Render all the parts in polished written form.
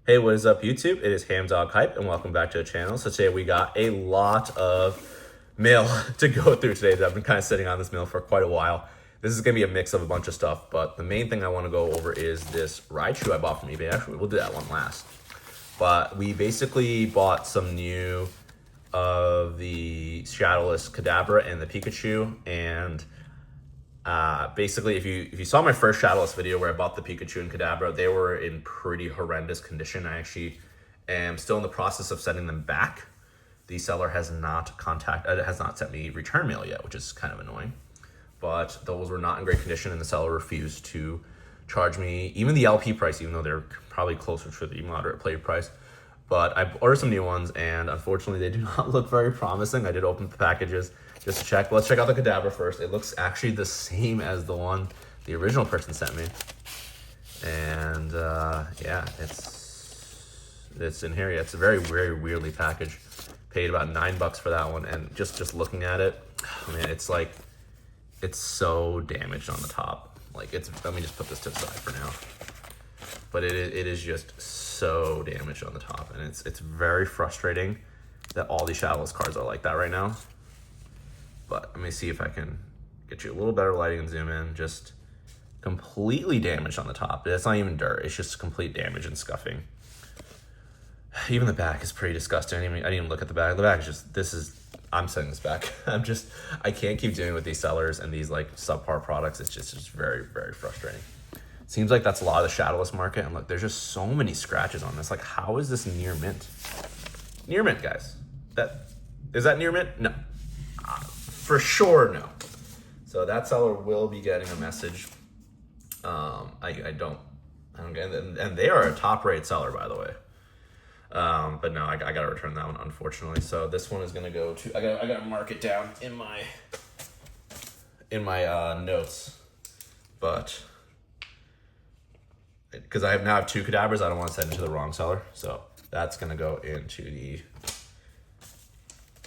Hey, what is up, YouTube? It is Hamdog Hype, and welcome back to the channel. So today we got a lot of mail to go through today. I've been kind of sitting on this mail for quite a while. This is going to be a mix of a bunch of stuff, but the main thing I want to go over is this ride shoe I bought from eBay. Actually, we'll do that one last. But we basically bought some new of the Shadowless Kadabra and the Pikachu, and basically, if you saw my first Shadowless video where I bought the Pikachu and Kadabra, they were in pretty horrendous condition. I actually am still in the process of sending them back. The seller has not sent me return mail yet, which is kind of annoying. But those were not in great condition, and the seller refused to charge me even the LP price, even though they're probably closer to the moderate play price. But I ordered some new ones, and unfortunately, they do not look very promising. I did open the packages just to check. Let's check out the Kadabra first. It looks actually the same as the one the original person sent me. And yeah, it's in here. Yeah, it's very, very weirdly packaged. Paid about $9 for that one, and just looking at it, man, it's like, it's so damaged on the top. Like, let me just put this to the side for now. But it is just so damaged on the top, and it's very frustrating that all these Shadowless cards are like that right now. But let me see if I can get you a little better lighting and zoom in. Just completely damaged on the top. It's not even dirt. It's just complete damage and scuffing. Even the back is pretty disgusting. I didn't even look at the back. The back is just, I'm sending this back. I can't keep dealing with these sellers and these like subpar products. It's just very, very frustrating. Seems like that's a lot of the Shadowless market. And look, there's just so many scratches on this. Like, how is this near mint? Near mint, guys. Is that near mint? No. For sure, no. So that seller will be getting a message. I don't get it. And they are a top rate seller, by the way. But no, I gotta return that one, unfortunately. So this one is gonna go to, I gotta mark it down in my notes, but because I now have two Kadabras, I don't want to send it to the wrong seller. So that's gonna go into the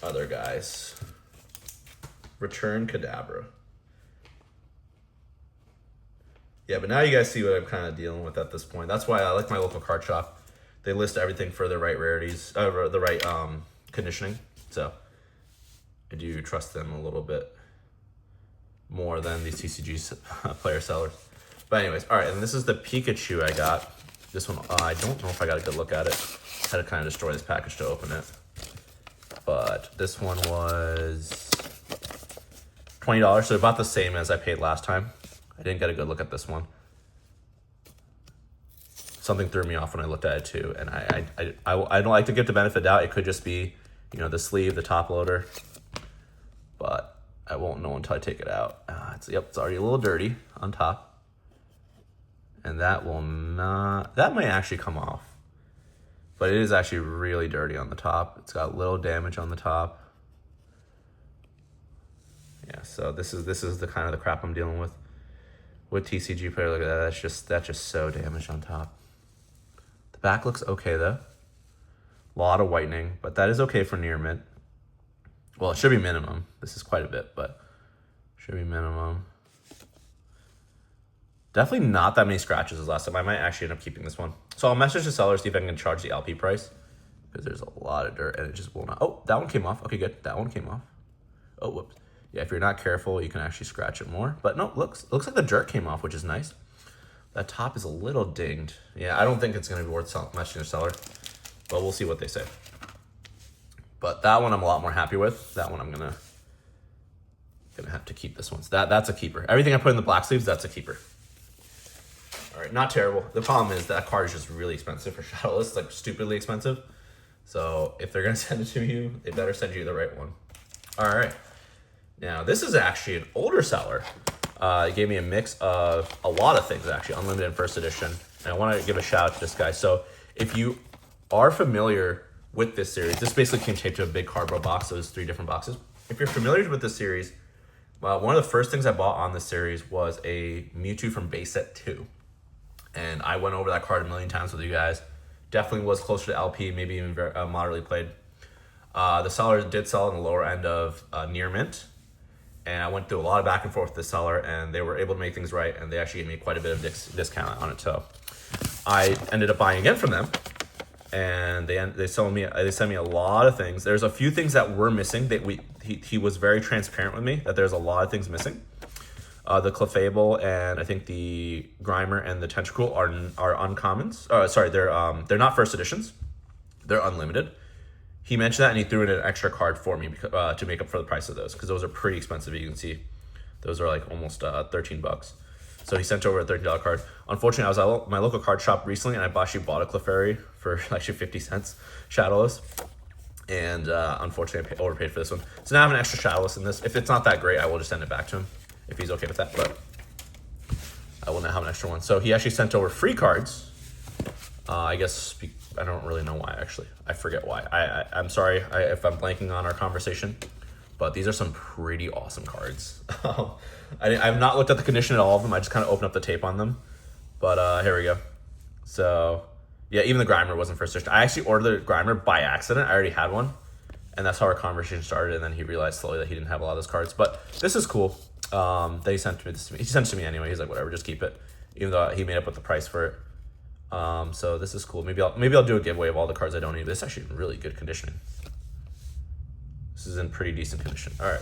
other guys. Return Kadabra. Yeah, but now you guys see what I'm kind of dealing with at this point. That's why I like my local card shop. They list everything for the right rarities, the right conditioning. So I do trust them a little bit more than these TCG player sellers. But anyways, all right, and this is the Pikachu I got. This one, I don't know if I got a good look at it. I had to kind of destroy this package to open it. But this one was $20, so about the same as I paid last time. I didn't get a good look at this one. Something threw me off when I looked at it too, and I don't like to give the benefit of the doubt. It could just be, you know, the sleeve, the top loader, but I won't know until I take it out. It's already a little dirty on top, and that might actually come off, but it is actually really dirty on the top. It's got a little damage on the top. Yeah, so this is the kind of the crap I'm dealing with TCG player. Look at that. That's just so damaged on top. The back looks okay though. A lot of whitening, but that is okay for near mint. Well, it should be minimum. This is quite a bit, but should be minimum. Definitely not that many scratches as last time. I might actually end up keeping this one. So I'll message the seller, see if I can charge the LP price, because there's a lot of dirt and it just will not. Oh, that one came off. Okay, good. That one came off. Oh, whoops. Yeah, if you're not careful, you can actually scratch it more. But no, looks like the dirt came off, which is nice. That top is a little dinged. Yeah, I don't think it's going to be worth messaging the seller, but we'll see what they say. But that one I'm a lot more happy with. That one I'm gonna have to keep this one. So that's a keeper. Everything I put in the black sleeves, that's a keeper. All right, not terrible. The problem is that card is just really expensive for Shadowless. It's like stupidly expensive. So if they're gonna send it to you, they better send you the right one. All right. Now this is actually an older seller. It gave me a mix of a lot of things, actually, Unlimited and First Edition. And I want to give a shout out to this guy. So if you are familiar with this series, this basically came taped to a big cardboard box. So there's 3 different boxes. If you're familiar with this series, one of the first things I bought on this series was a Mewtwo from base set 2. And I went over that card a million times with you guys. Definitely was closer to LP, maybe even very, moderately played. The seller did sell in the lower end of near mint. And I went through a lot of back and forth with the seller, and they were able to make things right, and they actually gave me quite a bit of discount on it. So I ended up buying again from them, and they sent me a lot of things. There's a few things that were missing that he was very transparent with me that there's a lot of things missing. The Clefable and I think the Grimer and the Tentacool are uncommons. Sorry, they're not first editions. They're unlimited. He mentioned that and he threw in an extra card for me because, to make up for the price of those, because those are pretty expensive. You can see those are like almost $13. So he sent over a $13 card. Unfortunately, I was at my local card shop recently and I actually bought a Clefairy for actually 50 cents, Shadowless. And unfortunately, I overpaid for this one. So now I have an extra Shadowless in this. If it's not that great, I will just send it back to him if he's okay with that. But I will now have an extra one. So he actually sent over free cards. I guess I don't really know why, actually. I forget why. I'm sorry if I'm blanking on our conversation. But these are some pretty awesome cards. I've not looked at the condition at all of them. I just kind of opened up the tape on them. But here we go. So, yeah, even the Grimer wasn't first edition. I actually ordered the Grimer by accident. I already had one. And that's how our conversation started. And then he realized slowly that he didn't have a lot of those cards. But this is cool. They sent this to me. He sent it to me anyway. He's like, whatever, just keep it. Even though he made up with the price for it. So this is cool. Maybe I'll do a giveaway of all the cards I don't need. This is actually in really good conditioning. This is in pretty decent condition. All right.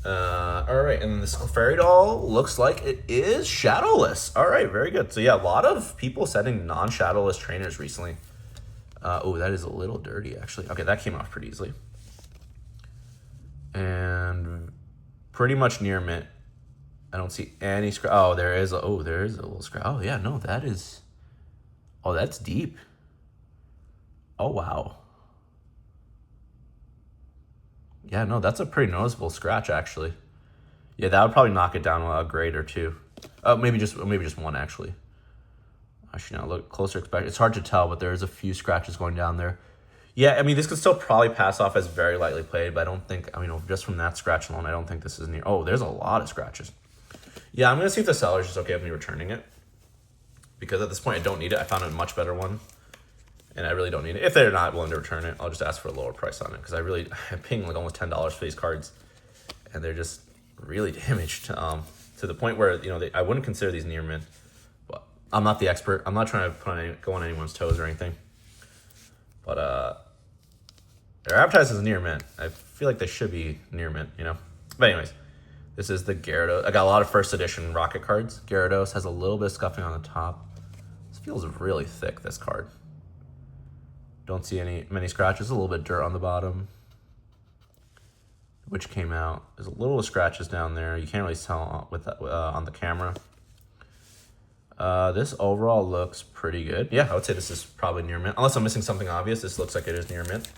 All right, and then this Clefairy doll looks like it is Shadowless. All right, very good. So yeah, a lot of people sending non-Shadowless trainers recently. Oh, that is a little dirty, actually. Okay, that came off pretty easily. And pretty much near mint. I don't see any scratch. Oh, there is a little scratch. Oh yeah, no, that is. Oh, that's deep. Oh wow. Yeah, no, that's a pretty noticeable scratch, actually. Yeah, that would probably knock it down a grade or two. Maybe just one, actually. Actually, now look closer. It's hard to tell, but there's a few scratches going down there. Yeah, I mean, this could still probably pass off as very lightly played, but I don't think, just from that scratch alone, I don't think this is near. Oh, there's a lot of scratches. Yeah, I'm going to see if the seller's just okay with me returning it. Because at this point, I don't need it. I found a much better one. And I really don't need it. If they're not willing to return it, I'll just ask for a lower price on it. Because I'm paying like almost $10 for these cards. And they're just really damaged. To the point where, I wouldn't consider these near mint. But I'm not the expert. I'm not trying to go on anyone's toes or anything. But they're advertised as near mint. I feel like they should be near mint, But anyways, this is the Gyarados. I got a lot of first edition Rocket cards. Gyarados has a little bit of scuffing on the top. This feels really thick, this card. Don't see many scratches. A little bit of dirt on the bottom, which came out. There's a little scratches down there. You can't really tell with that, on the camera. This overall looks pretty good. Yeah, I would say this is probably near mint. Unless I'm missing something obvious, this looks like it is near mint.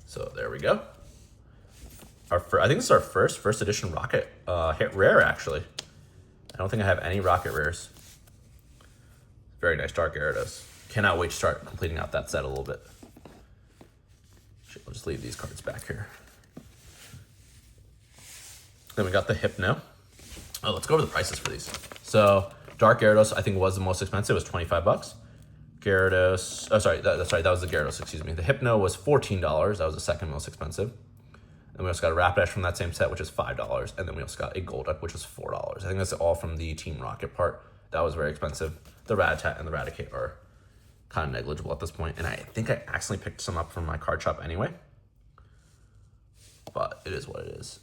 So there we go. I think this is our first edition Rocket hit rare, actually. I don't think I have any Rocket rares. Very nice Dark Gyarados. Cannot wait to start completing out that set a little bit. I'll just leave these cards back here. Then we got the Hypno. Oh, let's go over the prices for these. So Dark Gyarados, I think, was the most expensive. It was $25. Gyarados, that was the Gyarados, excuse me. The Hypno was $14. That was the second most expensive. And we also got a Rapidash from that same set, which is $5. And then we also got a Golduck, which is $4. I think that's all from the Team Rocket part. That was very expensive. The Rattata and the Raticate are kind of negligible at this point. And I think I accidentally picked some up from my card shop anyway. But it is what it is.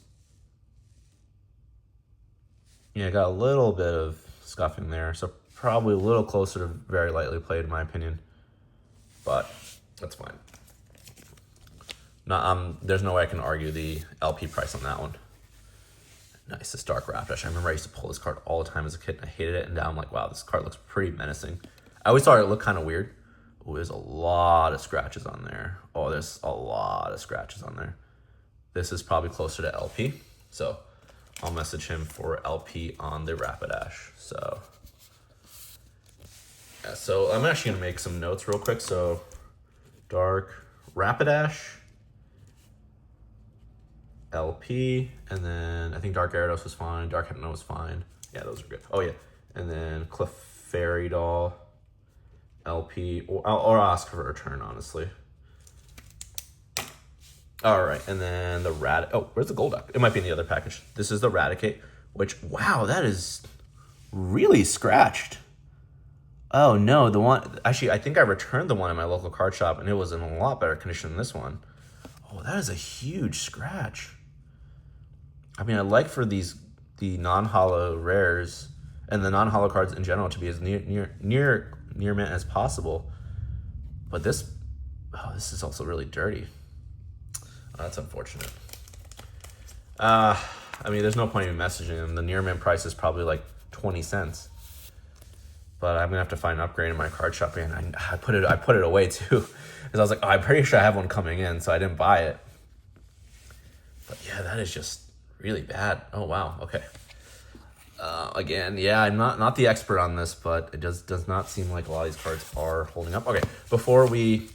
Yeah, got a little bit of scuffing there. So probably a little closer to very lightly played in my opinion. But that's fine. There's no way I can argue the LP price on that one. Nice, this Dark Rapidash. I remember I used to pull this card all the time as a kid and I hated it. And now I'm like, wow, this card looks pretty menacing. I always thought it looked kind of weird. Oh, there's a lot of scratches on there. Oh, there's a lot of scratches on there. This is probably closer to LP. So I'll message him for LP on the Rapidash. So, yeah, so I'm actually going to make some notes real quick. So Dark Rapidash, LP, and then I think Dark Gyarados was fine. Dark Hypno was fine. Yeah, those are good. Oh, yeah. And then Clefairy doll, LP, or I'll ask for a return, honestly. All right, and then the where's the Golduck? It might be in the other package. This is the Raticate, which, wow, that is really scratched. Oh no, the one, actually, I think I returned the one in my local card shop and it was in a lot better condition than this one. Oh, that is a huge scratch. I mean, I like for the non-holo rares and the non-holo cards in general to be as near mint as possible. But this is also really dirty. Oh, that's unfortunate. I mean, there's no point in messaging them. The near mint price is probably like 20 cents. But I'm gonna have to find an upgrade in my card shop, and I put it away too, because I was like, oh, I'm pretty sure I have one coming in, so I didn't buy it. But yeah, that is just really bad. Oh wow, okay. Again, yeah, I'm not the expert on this, but it does not seem like a lot of these cards are holding up. Okay, before we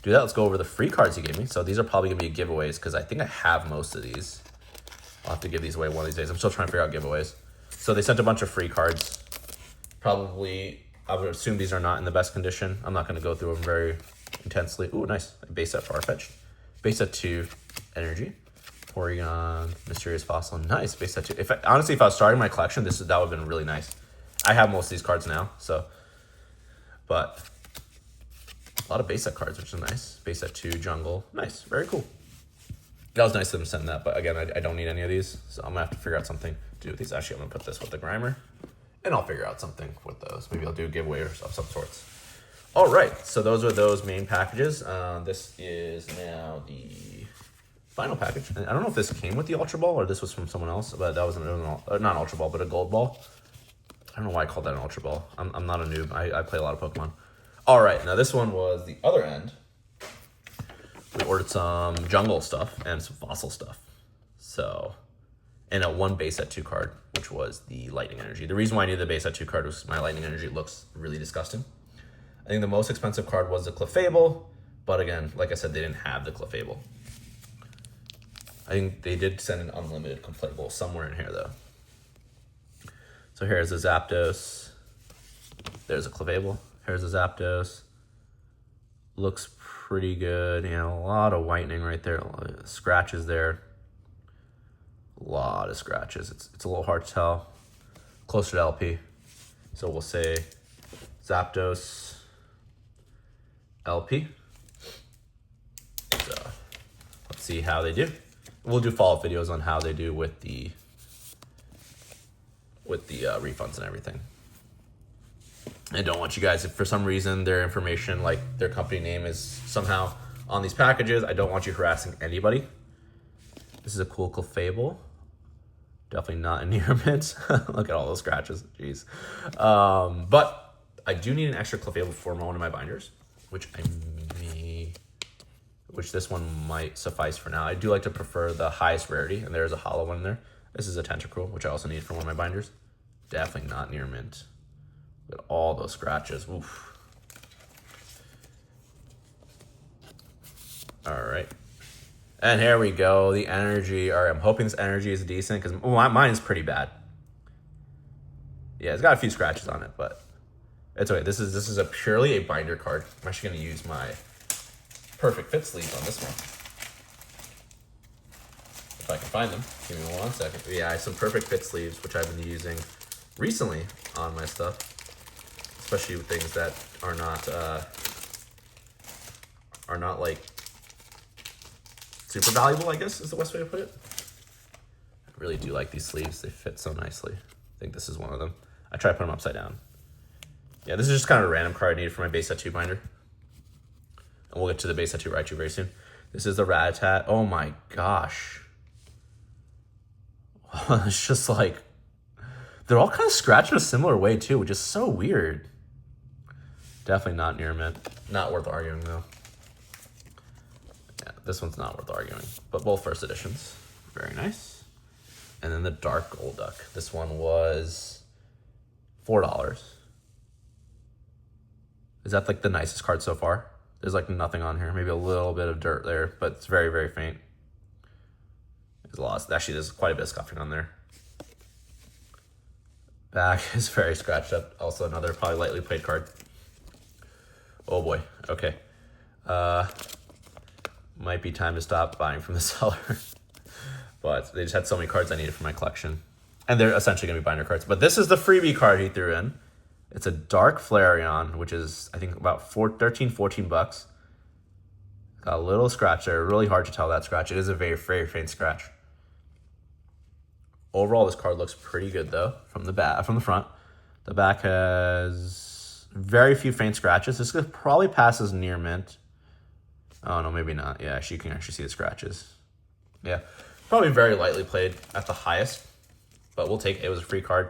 do that, let's go over the free cards he gave me. So these are probably gonna be giveaways because I think I have most of these. I'll have to give these away one of these days. I'm still trying to figure out giveaways. So they sent a bunch of free cards. Probably, I would assume these are not in the best condition. I'm not going to go through them very intensely. Ooh, nice. Base set Farfetch'd. Base set 2 Energy. Porygon, Mysterious Fossil. Nice. Base set 2. Honestly, if I was starting my collection, that would have been really nice. I have most of these cards now, so. But a lot of base set cards, which is nice. Base set 2 Jungle. Nice. Very cool. That was nice of them to send that, but again, I don't need any of these, so I'm going to have to figure out something to do with these. Actually, I'm going to put this with the Grimer. And I'll figure out something with those. Maybe I'll do a giveaway of some sorts. All right, so those are those main packages. This is now the final package. And I don't know if this came with the Ultra Ball or this was from someone else, but that was not Ultra Ball, but a Gold Ball. I don't know why I called that an Ultra Ball. I'm not a noob. I play a lot of Pokemon. All right, now this one was the other end. We ordered some jungle stuff and some fossil stuff. So, and a 1 base set 2 card, which was the Lightning Energy. The reason why I needed the base set 2 card was my Lightning Energy looks really disgusting. I think the most expensive card was the Clefable, but again, like I said, they didn't have the Clefable. I think they did send an unlimited Clefable somewhere in here though. So here's a Zapdos. There's a Clefable. Here's a Zapdos. Looks pretty good. You know, a lot of whitening right there. A lot of scratches there. A lot of scratches. It's a little hard to tell. Closer to LP. So we'll say Zapdos LP. So let's see how they do. We'll do follow-up videos on how they do with the refunds and everything. I don't want you guys, if for some reason their information, like their company name is somehow on these packages, I don't want you harassing anybody. This is a cool Clefable. Definitely not a near mint. Look at all those scratches. Jeez. But I do need an extra Clefable for one of my binders, which this one might suffice for now. I do like to prefer the highest rarity, and there's a hollow one in there. This is a Tentacruel, which I also need for one of my binders. Definitely not near mint. Look at all those scratches. Oof. All right. And here we go, the energy. All right, I'm hoping this energy is decent because mine is pretty bad. Yeah, it's got a few scratches on it, but it's okay. This is purely a binder card. I'm actually going to use my Perfect Fit sleeves on this one. If I can find them. Give me 1 second. Yeah, I have some Perfect Fit sleeves, which I've been using recently on my stuff, especially with things that are not like super valuable, I guess is the best way to put it. I really do like these sleeves. They fit so nicely. I think this is one of them. I try to put them upside down. Yeah, this is just kind of a random card I needed for my base set 2 binder. And we'll get to the base set 2 Raichu very soon. This is the Rattata. Oh my gosh. It's just like, they're all kind of scratched in a similar way too, which is so weird. Definitely not near mint. Not worth arguing though. Yeah, this one's not worth arguing, but both first editions. Very nice. And then the Dark Golduck. This one was $4. Is that like the nicest card so far? There's like nothing on here. Maybe a little bit of dirt there, but it's very, very faint. There's a lot. Actually, there's quite a bit of scuffing on there. Back is very scratched up. Also another probably lightly played card. Oh boy. Okay. Might be time to stop buying from the seller. But they just had so many cards I needed for my collection. And they're essentially going to be binder cards. But this is the freebie card he threw in. It's a dark Flareon, which is, I think, about 13, 14 bucks. Got a little scratch there. Really hard to tell that scratch. It is a very, very faint scratch. Overall, this card looks pretty good, though, from the front. The back has very few faint scratches. This could probably pass as near mint. Oh, no, maybe not. Yeah, you can actually see the scratches. Yeah, probably very lightly played at the highest, but we'll take it. It was a free card.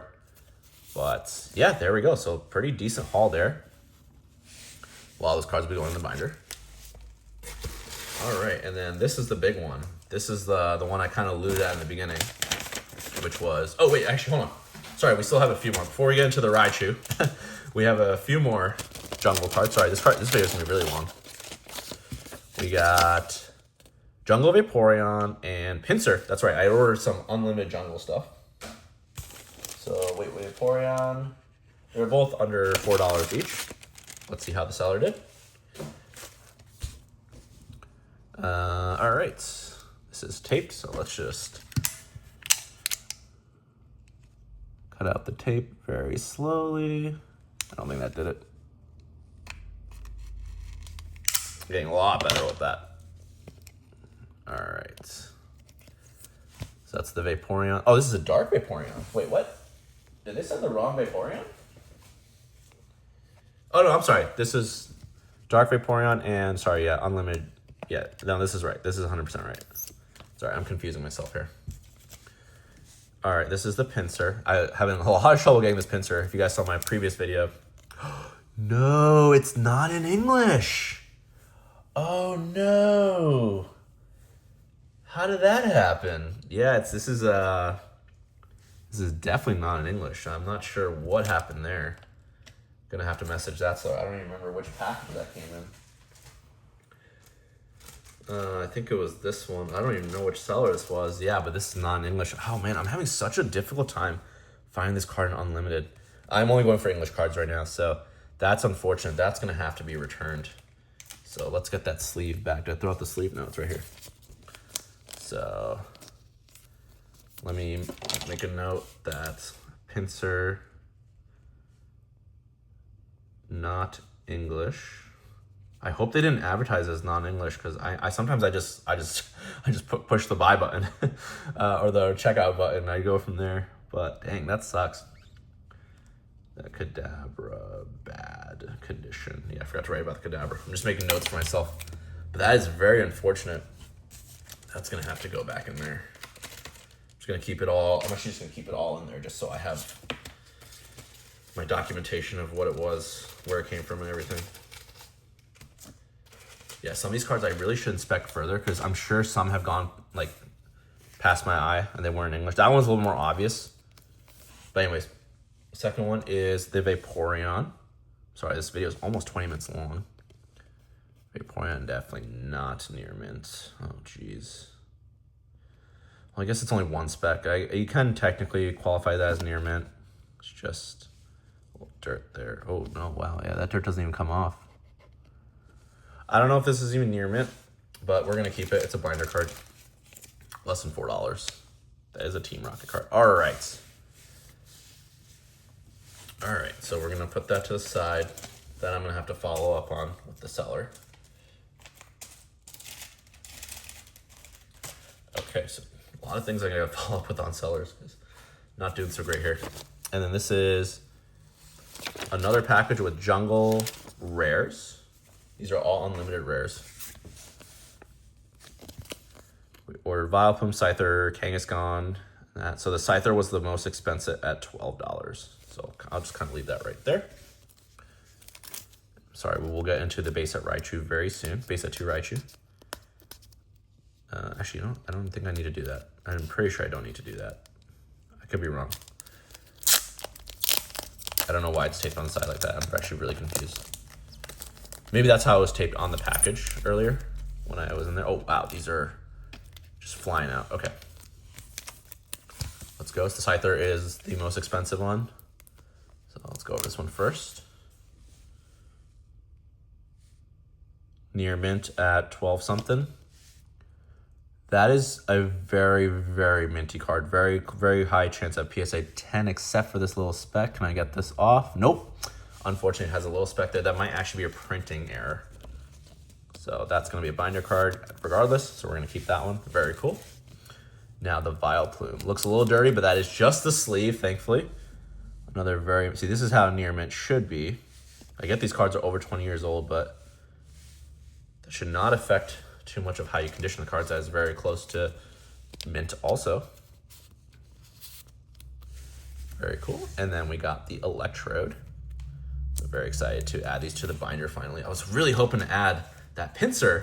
But yeah, there we go. So pretty decent haul there. A lot of those cards will be going in the binder. All right, and then this is the big one. This is the one I kind of alluded at in the beginning, which was, oh wait, actually, hold on. Sorry, we still have a few more. Before we get into the Raichu, we have a few more jungle cards. Sorry, this video is gonna be really long. We got Jungle Vaporeon and Pinsir. That's right, I ordered some unlimited jungle stuff. So wait, Vaporeon. They're both under $4 each. Let's see how the seller did. All right, this is taped, so let's just cut out the tape very slowly. I don't think that did it. Getting a lot better with that. All right. So that's the Vaporeon. Oh, this is a dark Vaporeon. Wait, what? Did they send the wrong Vaporeon? Oh, no, I'm sorry. This is dark Vaporeon and, sorry, yeah, unlimited. Yeah, no, this is right. This is 100% right. Sorry, I'm confusing myself here. All right, this is the Pinsir. I'm having a lot of trouble getting this Pinsir. If you guys saw my previous video. No, it's not in English. Oh, no. How did that happen? Yeah, this is definitely not in English. I'm not sure what happened there. Gonna have to message that, so I don't even remember which package that came in. I think it was this one. I don't even know which seller this was. Yeah, but this is not in English. Oh man, I'm having such a difficult time finding this card in Unlimited. I'm only going for English cards right now, so that's unfortunate. That's gonna have to be returned. So let's get that sleeve back. Did I throw out the sleeve? No, it's right here. So let me make a note that Pinsir, not English. I hope they didn't advertise as non-English, because I sometimes I just push the buy button or the checkout button. I go from there, but dang, that sucks. The Kadabra, bad condition. Yeah, I forgot to write about the Kadabra. I'm just making notes for myself, but that is very unfortunate. That's gonna have to go back in there. I'm just gonna keep it all. I'm actually just gonna keep it all in there, just so I have my documentation of what it was, where it came from, and everything. Yeah, some of these cards I really should inspect further, because I'm sure some have gone like past my eye and they weren't in English. That one's a little more obvious. But anyways, the second one is the Vaporeon. Sorry, this video is almost 20 minutes long. Vaporeon definitely not near mint. Oh, jeez. Well, I guess it's only one spec. You can technically qualify that as near mint. It's just a little dirt there. Oh, no, wow. Yeah, that dirt doesn't even come off. I don't know if this is even near mint, but we're going to keep it. It's a binder card. Less than $4. That is a Team Rocket card. All right. All right, so we're going to put that to the side. Then I'm going to have to follow up on with the seller. Okay, so a lot of things I got to follow up with on sellers. Not doing so great here. And then this is another package with Jungle Rares. These are all unlimited rares. We ordered Vileplume, Scyther, Kangaskhan. So the Scyther was the most expensive at $12. So I'll just kind of leave that right there. Sorry, we'll get into the base set Raichu very soon. Base set 2 Raichu. Actually, I don't think I need to do that. I'm pretty sure I don't need to do that. I could be wrong. I don't know why it's taped on the side like that. I'm actually really confused. Maybe that's how it was taped on the package earlier when I was in there. Oh, wow, these are just flying out. Okay. Let's go. So the Scyther is the most expensive one. So let's go over this one first. Near mint at 12 something. That is a very, very minty card. Very, very high chance of PSA 10, except for this little speck. Can I get this off? Nope. Unfortunately, it has a little speck there. That might actually be a printing error. So that's going to be a binder card regardless. So we're going to keep that one. Very cool. Now the Vileplume. Looks a little dirty, but that is just the sleeve, thankfully. Another very... See, this is how near mint should be. I get these cards are over 20 years old, but that should not affect too much of how you condition the cards. That is very close to mint also. Very cool. And then we got the Electrode. We're very excited to add these to the binder finally. I was really hoping to add that pincer,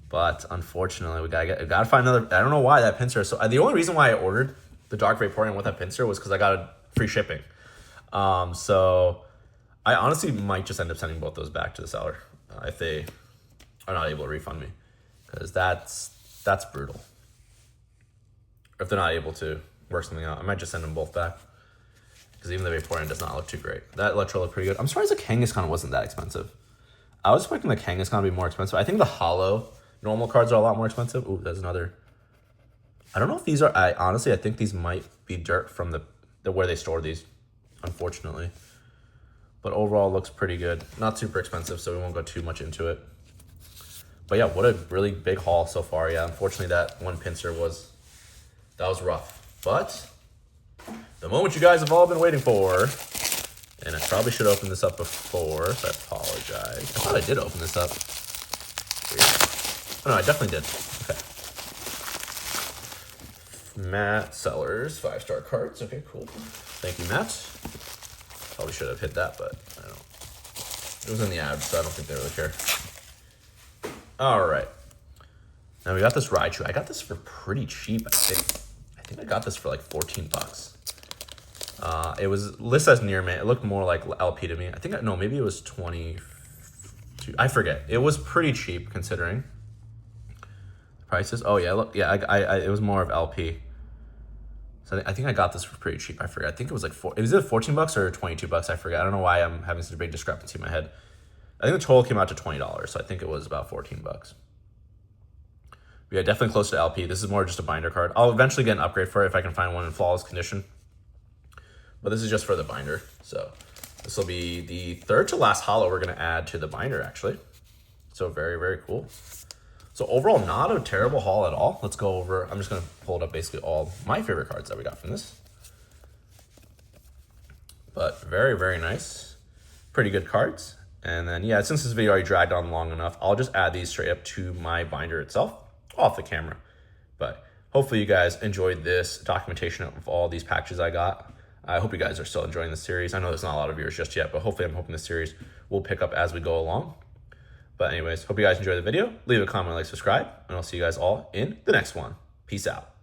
but unfortunately we gotta find another. I don't know why that pincer. So the only reason why I ordered the Dark Vaporeon with that pincer was because I got a free shipping. So I honestly might just end up sending both those back to the seller if they are not able to refund me, because that's brutal. If they're not able to work something out, I might just send them both back, because even the Vaporeon does not look too great. That Electro looked pretty good. I'm surprised the Kangaskhan wasn't that expensive. I was expecting the Kangaskhan to be more expensive. I think the hollow normal cards are a lot more expensive. Ooh, there's another. I don't know if these are. Honestly, I think these might be dirt from the where they store these, unfortunately. But overall, looks pretty good. Not super expensive, so we won't go too much into it. But yeah, what a really big haul so far. Yeah, unfortunately, that one pincer was rough. But the moment you guys have all been waiting for. And I probably should open this up before, so I apologize. I thought I did open this up. Weird. Oh, no, I definitely did. Okay. Matt Sellers, 5-star cards. Okay, cool. Thank you, Matt. Probably should have hit that, but I don't know. It was in the ad, so I don't think they really care. All right. Now we got this Raichu. I got this for pretty cheap, I think. I think I got this for like 14 bucks. It was listed as near mint. It looked more like LP to me. I think, no, maybe it was 22. I forget. It was pretty cheap considering prices. Oh yeah, look, yeah, it was more of LP. So I think I got this for pretty cheap. I forget. I think it was like it was either 14 bucks or 22 bucks. I forget. I don't know why I'm having such a big discrepancy in my head. I think the total came out to $20, so I think it was about 14 bucks. But yeah, definitely close to LP. This is more just a binder card. I'll eventually get an upgrade for it if I can find one in flawless condition. But this is just for the binder. So this will be the third to last holo we're going to add to the binder, actually. So very, very cool. So overall, not a terrible haul at all. Let's go over. I'm just going to pull it up basically all my favorite cards that we got from this. But very, very nice. Pretty good cards. And then, yeah, since this video already dragged on long enough, I'll just add these straight up to my binder itself off the camera. But hopefully you guys enjoyed this documentation of all these packages I got. I hope you guys are still enjoying this series. I know there's not a lot of viewers just yet, but hopefully I'm hoping this series will pick up as we go along. But anyways, hope you guys enjoy the video. Leave a comment, like, subscribe, and I'll see you guys all in the next one. Peace out.